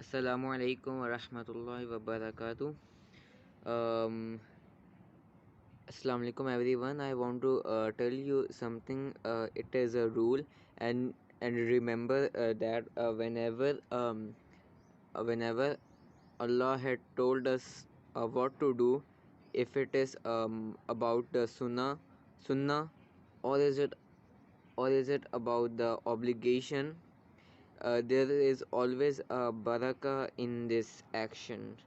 Assalamu alaikum wa rahmatullahi wa barakatuh. Um, Assalamu alaikum everyone. I want to tell you something. It is a rule, and remember that whenever Allah had told us what to do, if it is about the sunnah, or is it about the obligation, there is always a barakah in this action.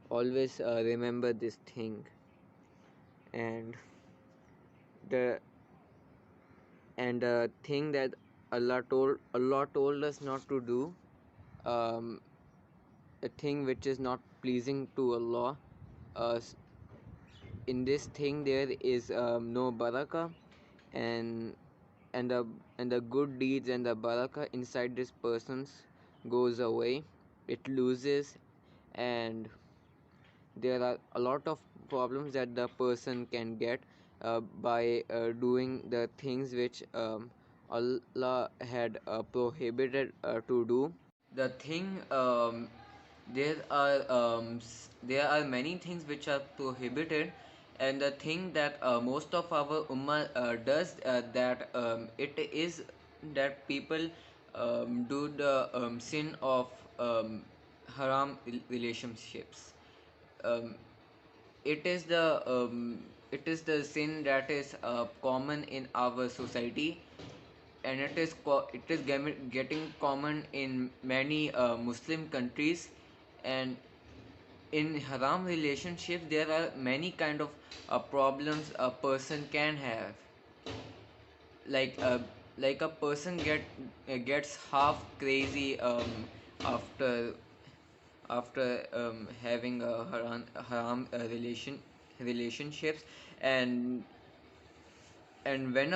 Always remember this thing. And the thing that Allah told us not to do, um, a thing which is not pleasing to Allah. uh, in this thing there is no barakah, and the good deeds and the barakah inside this person's goes away. It loses, and there are a lot of problems that the person can get by doing the things which Allah had prohibited to do. The thing there are many things which are prohibited, and the thing that most of our ummah does, that it is that people do the sin of haram relationships. um, it is the sin that is common in our society, and getting common in many Muslim countries. And in haram relationships there are many kind of problems a person can have, like a person gets half crazy after having a relationships. And when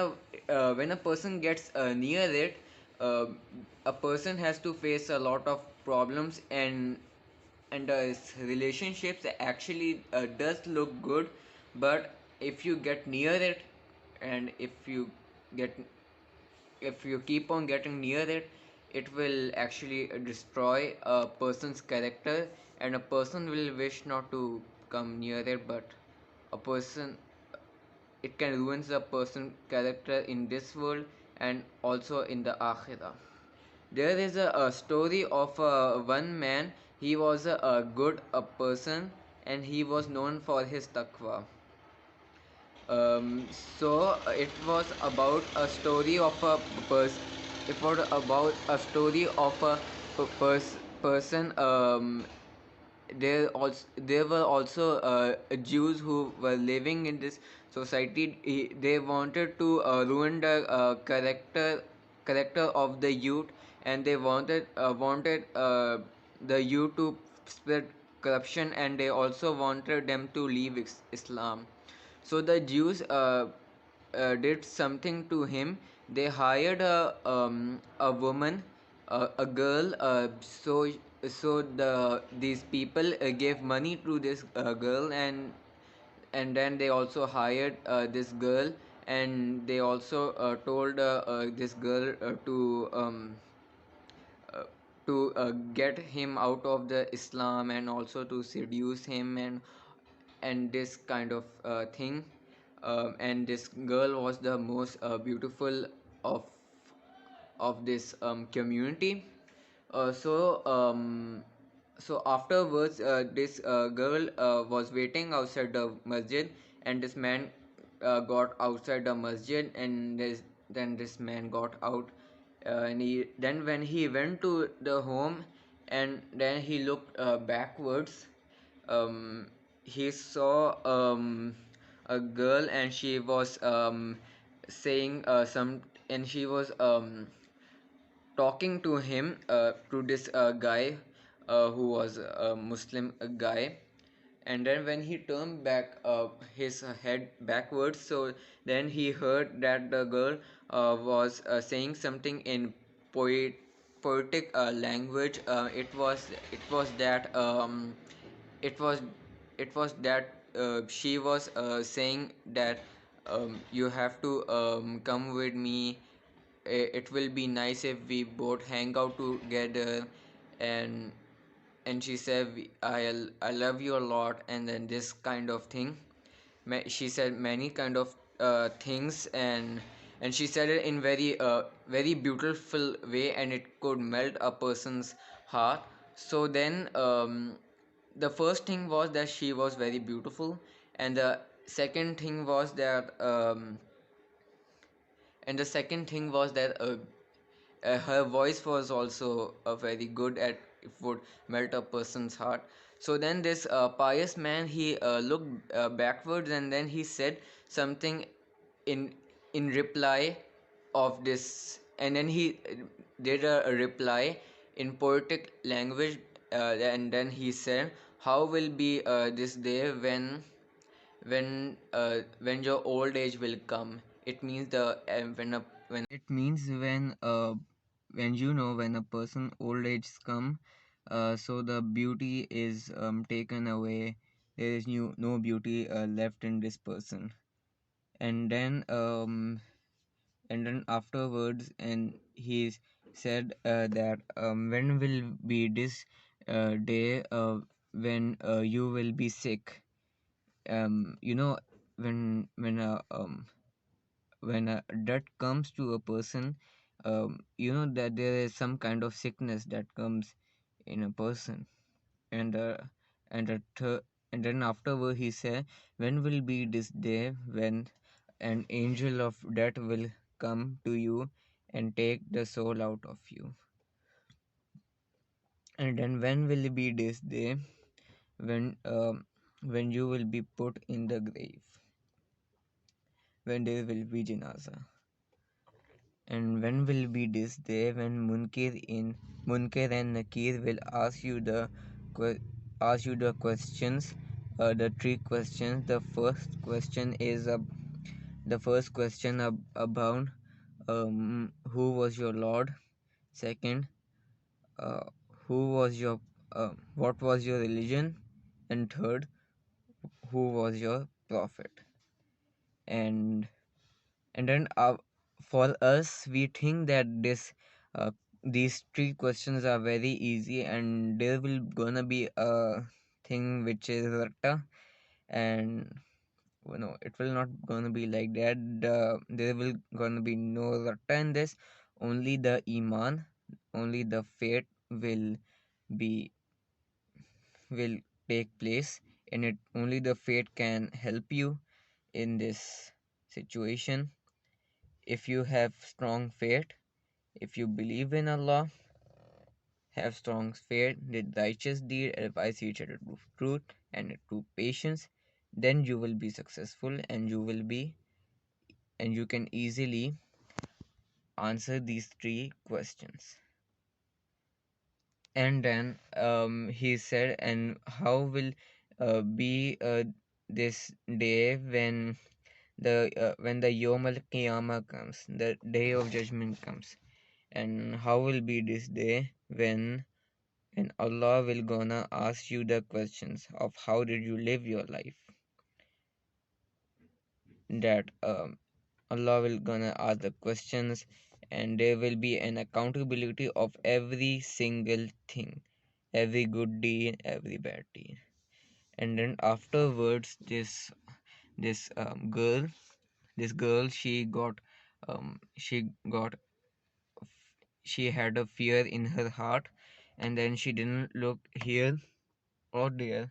a person gets near it, uh, a person has to face a lot of problems, and relationships actually does look good. But if you get near it, and get if you keep on getting near it, it will actually destroy a person's character, and a person will wish not to come near it. But a person it can ruin a person's character in this world and also in the akhirah. There is a story of one man. He was a good person, and he was known for his taqwa. It was about a story of a person. It was about a story of a person. There were also Jews who were living in this society. They wanted to ruin the character of the youth, and they wanted the youth to spread corruption, and they also wanted them to leave Islam. So the Jews did something to him. They hired a woman, a girl. So these people gave money to this girl, and then they also hired this girl, and they also told this girl uh, to get him out of the Islam, and also to seduce him, and this kind of thing. And this girl was the most beautiful of this community. So afterwards, this girl was waiting outside the masjid, and this man got outside the masjid, and then this man got out, and then when he went to the home, and then he looked backwards, he saw a girl, and she was saying some and she was talking to him, to this guy who was a Muslim guy. And then when he turned back his head backwards, so then he heard that the girl was saying something in poetic language. It was that it was it was that she was saying that you have to come with me. It will be nice if we both hang out together, and and she said, I love you a lot, and then this kind of thing. She said many kind of things, and she said it in very beautiful way, and it could melt a person's heart. So then the first thing was that she was very beautiful, and the second thing was that her voice was also very good at it would melt a person's heart. So then this pious man, he looked backwards, and then he said something in reply of this, and then he did a reply in poetic language, and then he said, how will be this day when your old age will come. It means the when it means when when a person old age come, so the beauty is taken away. There is no beauty left in this person. And then afterwards, and he said that when will be this day when you will be sick. You know, when a death comes to a person, that there is some kind of sickness that comes in a person. And uh, and the th- and then afterward he said, when will be this day when an angel of death will come to you and take the soul out of you. And then when will be this day when you will be put in the grave, when there will be janaza. And when will be this day when Munkar and Nakir will ask you the questions, the three questions. The first question about who was your Lord. Second, uh, who was your what was your religion, and third, who was your prophet. And and then for us, we think that uh, these three questions are very easy, and there will gonna be a thing which is ratta. And it will not gonna be like that. There will gonna be no ratta in this. Only the iman, only the faith be will take place in it. Only the faith can help you in this situation. If you have strong faith, if you believe in Allah, have strong faith, did righteous deed, advise each other to truth and to patience, then you will be successful, and you can easily answer these three questions. And then he said, and how will be this day when the Yom al Qiyamah comes, the day of judgment comes. And how will be this day when Allah will gonna ask you the questions of how did you live your life. That Allah will gonna ask the questions, and there will be an accountability of every single thing, every good deed, every bad deed. And then afterwards, this girl, she got she had a fear in her heart, and then she didn't look here or there.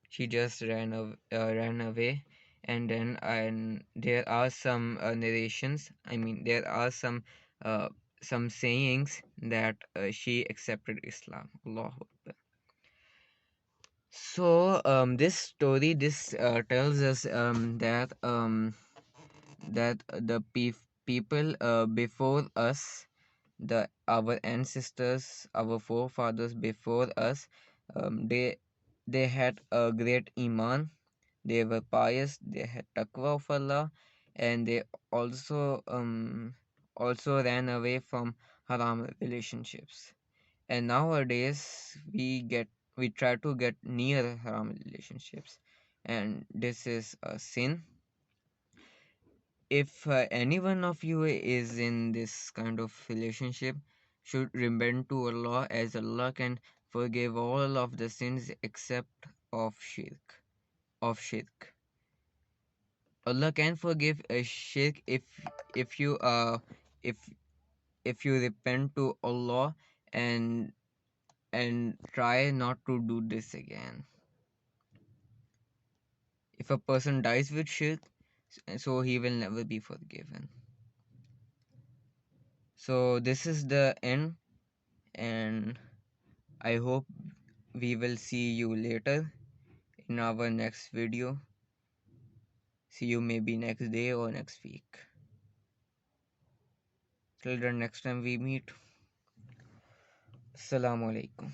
She just ran away. And then there are some narrations, I mean, there are uh, some sayings that she accepted Islam. Allahu Akbar. So this story, this tells us that the people before us, our ancestors, our forefathers before us, they had a great iman. They were pious, they had taqwa of Allah, and they also ran away from haram relationships. And nowadays we try to get near haram relationships, and this is a sin. If any one of you is in this kind of relationship, should repent to Allah, as Allah can forgive all of the sins except of shirk. Allah can forgive a shirk if you if if you repent to Allah and try not to do this again. If a person dies with shirk, so he will never be forgiven. So this is the end, and I hope we will see you later in our next video. See you maybe next day or next week. Till the next time we meet. Assalamu alaikum.